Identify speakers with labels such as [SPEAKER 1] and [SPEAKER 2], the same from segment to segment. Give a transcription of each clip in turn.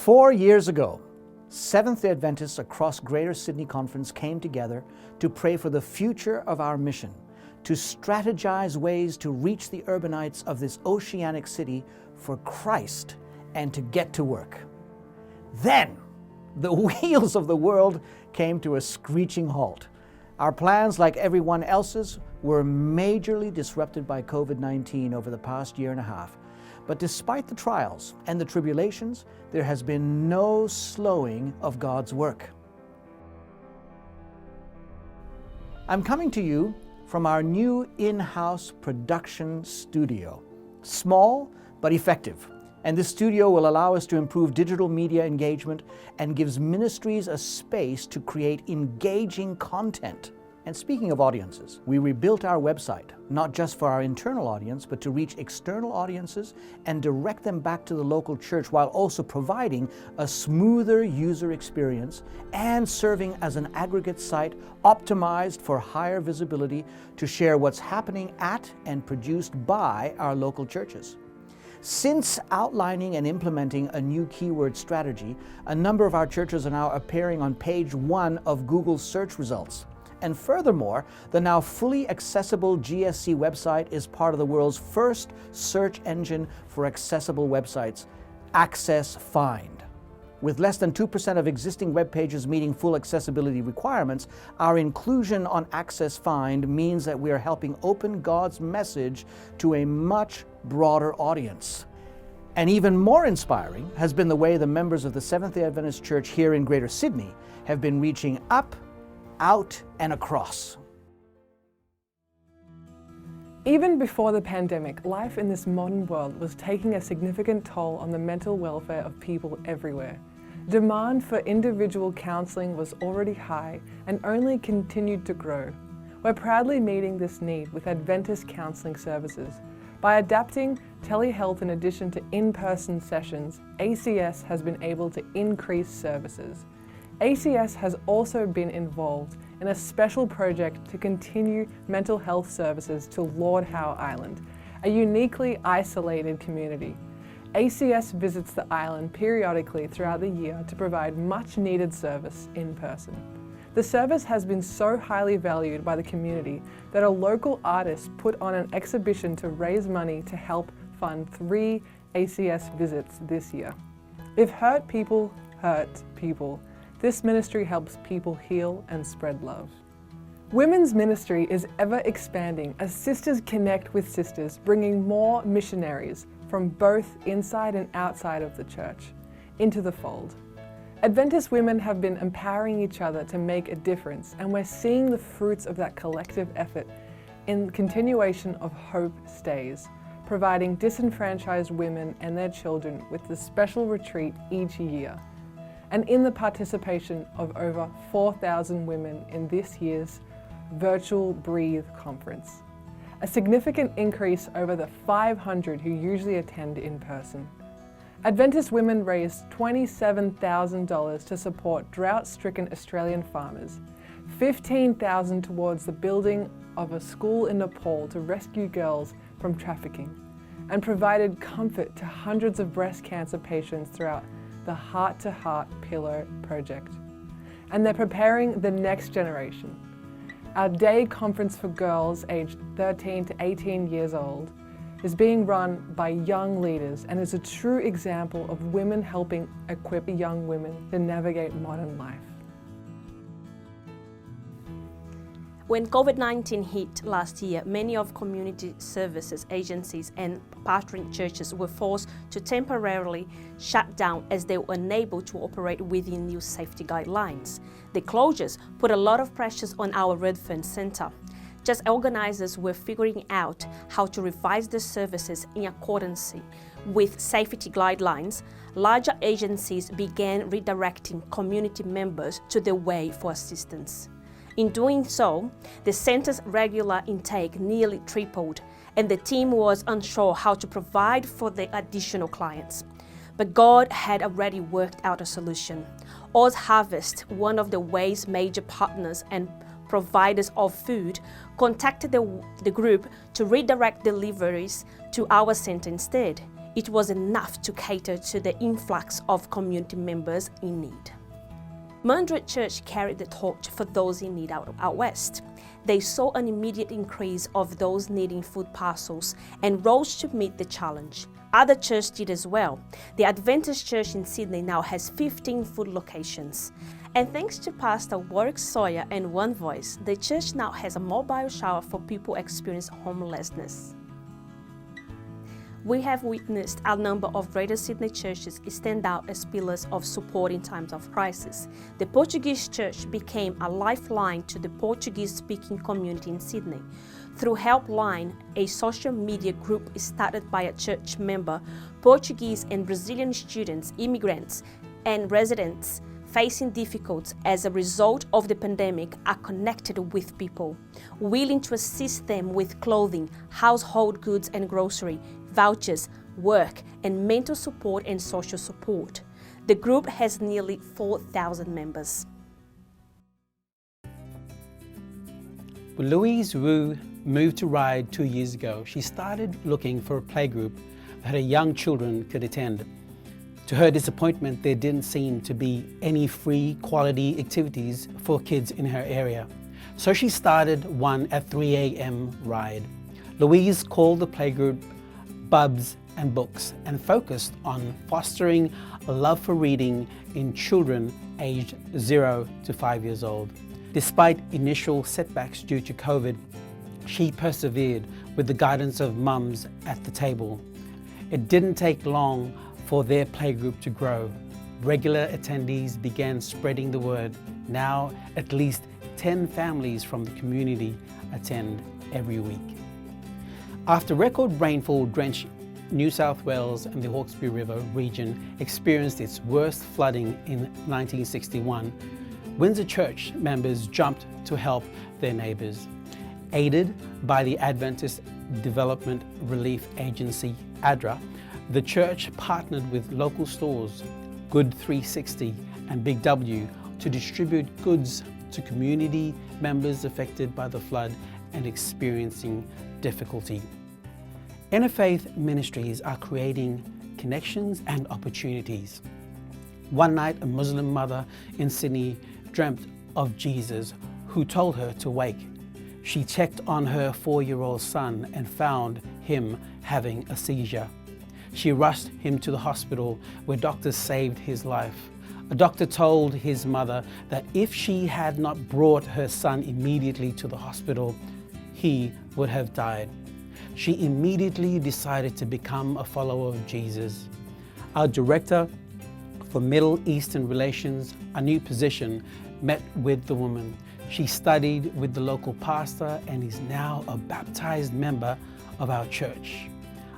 [SPEAKER 1] 4 years ago, Seventh-day Adventists across Greater Sydney Conference came together to pray for the future of our mission, to strategize ways to reach the urbanites of this oceanic city for Christ and to get to work. Then, the wheels of the world came to a screeching halt. Our plans, like everyone else's, were majorly disrupted by COVID-19 over the past year and a half. But despite the trials and the tribulations, there has been no slowing of God's work. I'm coming to you from our new in-house production studio. Small but effective. And this studio will allow us to improve digital media engagement and gives ministries a space to create engaging content. And speaking of audiences, we rebuilt our website, not just for our internal audience, but to reach external audiences and direct them back to the local church while also providing a smoother user experience and serving as an aggregate site optimized for higher visibility to share what's happening at and produced by our local churches. Since outlining and implementing a new keyword strategy, a number of our churches are now appearing on page 1 of Google's search results. And furthermore, the now fully accessible GSC website is part of the world's first search engine for accessible websites, Access Find. With less than 2% of existing web pages meeting full accessibility requirements, our inclusion on Access Find means that we are helping open God's message to a much broader audience. And even more inspiring has been the way the members of the Seventh-day Adventist Church here in Greater Sydney have been reaching up, out, and across.
[SPEAKER 2] Even before the pandemic, life in this modern world was taking a significant toll on the mental welfare of people everywhere. Demand for individual counselling was already high and only continued to grow. We're proudly meeting this need with Adventist counselling services. By adapting telehealth in addition to in-person sessions, ACS has been able to increase services. ACS has also been involved in a special project to continue mental health services to Lord Howe Island, a uniquely isolated community. ACS visits the island periodically throughout the year to provide much needed service in person. The service has been so highly valued by the community that a local artist put on an exhibition to raise money to help fund 3 ACS visits this year. If hurt people hurt people, this ministry helps people heal and spread love. Women's ministry is ever expanding as sisters connect with sisters, bringing more missionaries from both inside and outside of the church into the fold. Adventist women have been empowering each other to make a difference, and we're seeing the fruits of that collective effort in continuation of Hope Stays, providing disenfranchised women and their children with the special retreat each year, and in the participation of over 4,000 women in this year's virtual Breathe conference, a significant increase over the 500 who usually attend in person. Adventist women raised $27,000 to support drought-stricken Australian farmers, $15,000 towards the building of a school in Nepal to rescue girls from trafficking, and provided comfort to hundreds of breast cancer patients throughout the Heart to Heart Pillow project. And they're preparing the next generation. Our day conference for girls aged 13 to 18 years old is being run by young leaders and is a true example of women helping equip young women to navigate modern life.
[SPEAKER 3] When COVID-19 hit last year, many of community services agencies and pastoring churches were forced to temporarily shut down as they were unable to operate within new safety guidelines. The closures put a lot of pressures on our Redfern Centre. Just organizers were figuring out how to revise the services in accordance with safety guidelines. Larger agencies began redirecting community members to the way for assistance. In doing so, the centre's regular intake nearly tripled, and the team was unsure how to provide for the additional clients. But God had already worked out a solution. Oz Harvest, one of the Way's major partners and providers of food, contacted the group to redirect deliveries to our centre instead. It was enough to cater to the influx of community members in need. Mundred Church carried the torch for those in need out west. They saw an immediate increase of those needing food parcels and rose to meet the challenge. Other churches did as well. The Adventist Church in Sydney now has 15 food locations. And thanks to Pastor Warwick Sawyer and One Voice, the church now has a mobile shower for people experiencing homelessness. We have witnessed a number of Greater Sydney churches stand out as pillars of support in times of crisis. The Portuguese Church became a lifeline to the Portuguese-speaking community in Sydney. Through Helpline, a social media group started by a church member, Portuguese and Brazilian students, immigrants, and residents facing difficulties as a result of the pandemic are connected with people, willing to assist them with clothing, household goods and grocery, vouchers, work, and mental support and social support. The group has nearly 4,000 members.
[SPEAKER 4] When Louise Wu moved to Ryde 2 years ago, she started looking for a playgroup that her young children could attend. To her disappointment, there didn't seem to be any free quality activities for kids in her area. So she started one at 3 a.m. Ryde. Louise called the playgroup Bubs and Books and focused on fostering a love for reading in children aged 0 to 5 years old. Despite initial setbacks due to COVID, she persevered with the guidance of mums at the table. It didn't take long for their playgroup to grow. Regular attendees began spreading the word. Now, at least 10 families from the community attend every week. After record rainfall drenched New South Wales and the Hawkesbury River region experienced its worst flooding in 1961, Windsor Church members jumped to help their neighbours. Aided by the Adventist Development Relief Agency, ADRA, the church partnered with local stores, Good 360 and Big W, to distribute goods to community members affected by the flood and experiencing difficulty. Interfaith ministries are creating connections and opportunities. One night, a Muslim mother in Sydney dreamt of Jesus, who told her to wake. She checked on her 4-year-old son and found him having a seizure. She rushed him to the hospital, where doctors saved his life. A doctor told his mother that if she had not brought her son immediately to the hospital, he would have died. She immediately decided to become a follower of Jesus. Our director for Middle Eastern Relations, a new position, met with the woman. She studied with the local pastor and is now a baptized member of our church.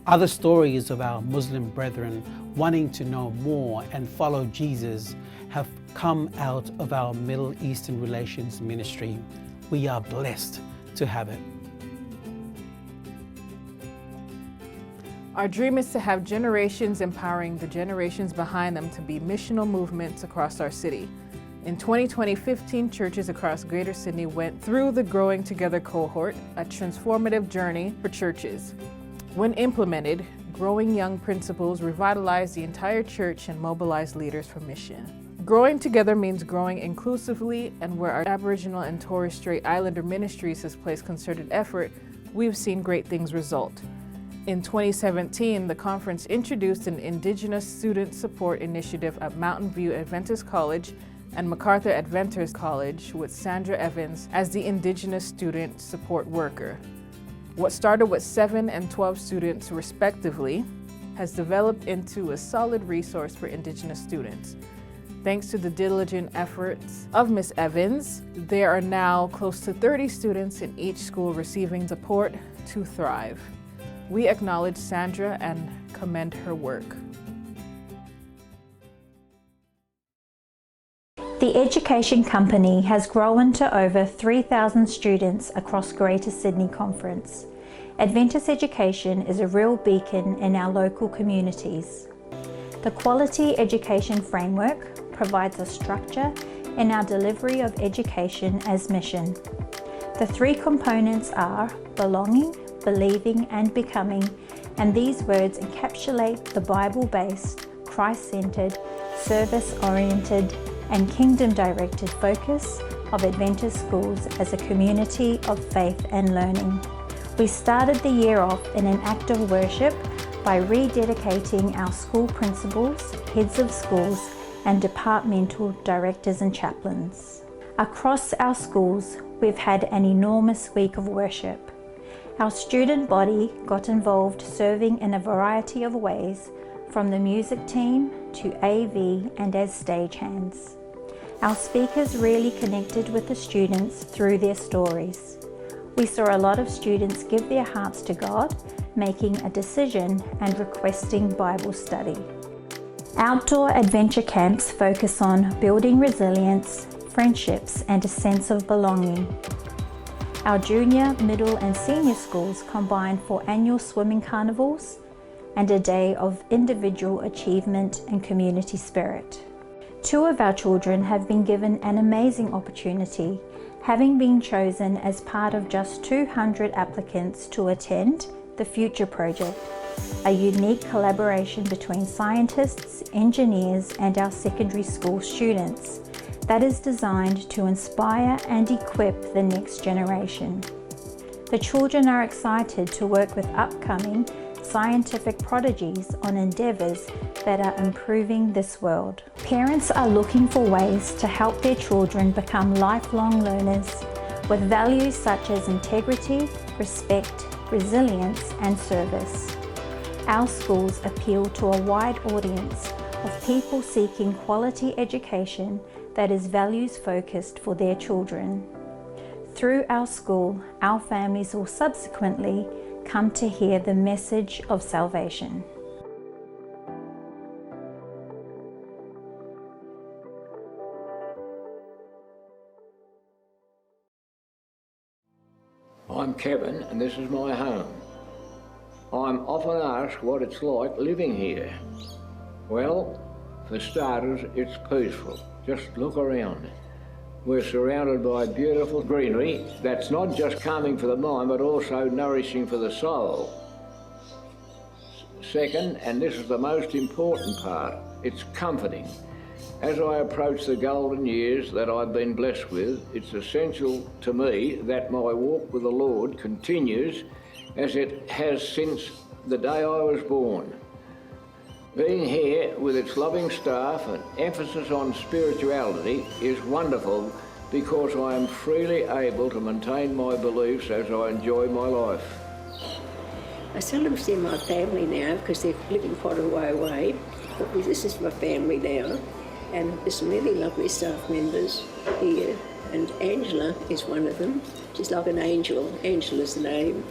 [SPEAKER 4] Other stories of our Muslim brethren wanting to know more and follow Jesus have come out of our Middle Eastern Relations ministry. We are blessed to have it.
[SPEAKER 2] Our dream is to have generations empowering the generations behind them to be missional movements across our city. In 2020, 15 churches across Greater Sydney went through the Growing Together cohort, a transformative journey for churches. When implemented, Growing Young principles revitalized the entire church and mobilized leaders for mission. Growing Together means growing inclusively, and where our Aboriginal and Torres Strait Islander ministries has placed concerted effort, we've seen great things result. In 2017, the conference introduced an Indigenous Student Support Initiative at Mountain View Adventist College and MacArthur Adventist College, with Sandra Evans as the Indigenous Student Support Worker. What started with 7 and 12 students respectively has developed into a solid resource for Indigenous students. Thanks to the diligent efforts of Ms. Evans, there are now close to 30 students in each school receiving support to thrive. We acknowledge Sandra and commend her work.
[SPEAKER 5] The Education Company has grown to over 3,000 students across Greater Sydney Conference. Adventist education is a real beacon in our local communities. The Quality Education Framework provides a structure in our delivery of education as mission. The 3 components are belonging, believing and becoming, and these words encapsulate the Bible-based, Christ-centered, service-oriented, and kingdom-directed focus of Adventist schools as a community of faith and learning. We started the year off in an act of worship by rededicating our school principals, heads of schools, and departmental directors and chaplains. Across our schools, we've had an enormous week of worship. Our student body got involved serving in a variety of ways, from the music team to AV and as stagehands. Our speakers really connected with the students through their stories. We saw a lot of students give their hearts to God, making a decision and requesting Bible study. Outdoor adventure camps focus on building resilience, friendships, and a sense of belonging. Our junior, middle, and senior schools combine for annual swimming carnivals and a day of individual achievement and community spirit. 2 of our children have been given an amazing opportunity, having been chosen as part of just 200 applicants to attend the Future Project, a unique collaboration between scientists, engineers, and our secondary school students that is designed to inspire and equip the next generation. The children are excited to work with upcoming scientific prodigies on endeavours that are improving this world. Parents are looking for ways to help their children become lifelong learners with values such as integrity, respect, resilience, and service. Our schools appeal to a wide audience of people seeking quality education that is values-focused for their children. Through our school, our families will subsequently come to hear the message of salvation.
[SPEAKER 6] I'm Kevin and this is my home. I'm often asked what it's like living here. Well, for starters, it's peaceful. Just look around. We're surrounded by beautiful greenery that's not just calming for the mind but also nourishing for the soul. Second, and this is the most important part, it's comforting. As I approach the golden years that I've been blessed with, it's essential to me that my walk with the Lord continues as it has since the day I was born. Being here with its loving staff and emphasis on spirituality is wonderful because I am freely able to maintain my beliefs as I enjoy my life.
[SPEAKER 7] I seldom see my family now because they're living quite a way away, but this is my family now, and there's some really lovely staff members here, and Angela is one of them. She's like an angel. Angela's the name,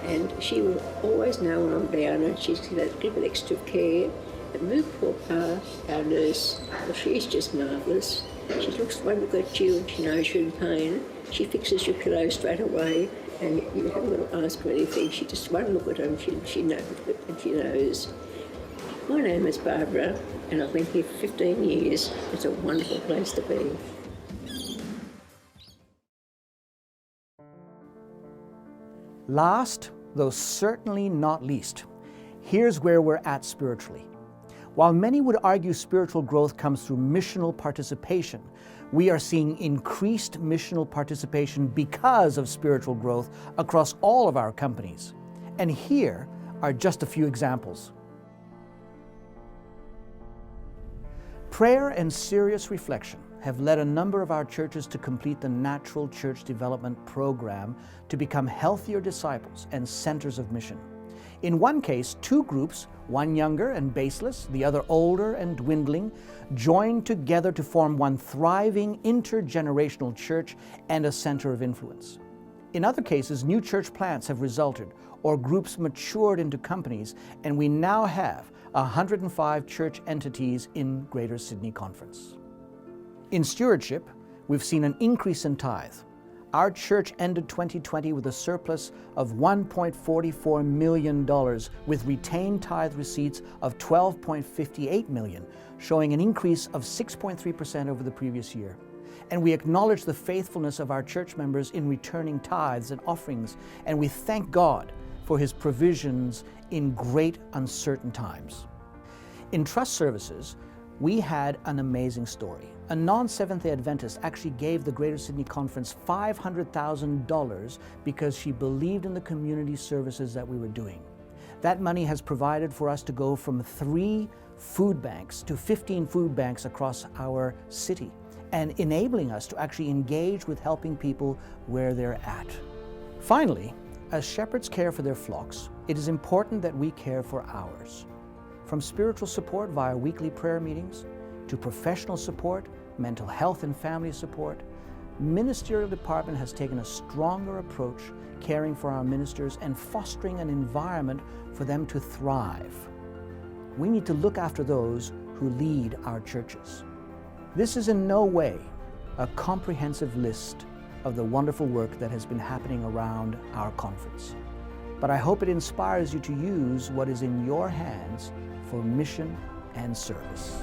[SPEAKER 7] and she will always know when I'm down, and she's got a little bit extra care. But Moo poor Pa, our nurse, well, she's just marvellous. She looks one look at you and she knows you're in pain. She fixes your pillow straight away, and you haven't got to ask her anything. She just one look at her and she knows. And she knows. My name is Barbara, and I've been here for 15 years. It's a wonderful place to be.
[SPEAKER 1] Last, though certainly not least, here's where we're at spiritually. While many would argue spiritual growth comes through missional participation, we are seeing increased missional participation because of spiritual growth across all of our companies. And here are just a few examples. Prayer and serious reflection have led a number of our churches to complete the Natural Church Development Program to become healthier disciples and centers of mission. In one case, 2 groups, one younger and baseless, the other older and dwindling, joined together to form one thriving intergenerational church and a center of influence. In other cases, new church plants have resulted, or groups matured into companies, and we now have 105 church entities in Greater Sydney Conference. In stewardship, we've seen an increase in tithe. Our church ended 2020 with a surplus of $1.44 million, with retained tithe receipts of $12.58 million, showing an increase of 6.3% over the previous year. And we acknowledge the faithfulness of our church members in returning tithes and offerings, and we thank God for for His provisions in great uncertain times. In trust services, we had an amazing story. A non-Seventh-day Adventist actually gave the Greater Sydney Conference $500,000 because she believed in the community services that we were doing. That money has provided for us to go from 3 food banks to 15 food banks across our city, and enabling us to actually engage with helping people where they're at. Finally, as shepherds care for their flocks, it is important that we care for ours. From spiritual support via weekly prayer meetings, to professional support, mental health and family support, ministerial department has taken a stronger approach caring for our ministers and fostering an environment for them to thrive. We need to look after those who lead our churches. This is in no way a comprehensive list of the wonderful work that has been happening around our conference, but I hope it inspires you to use what is in your hands for mission and service.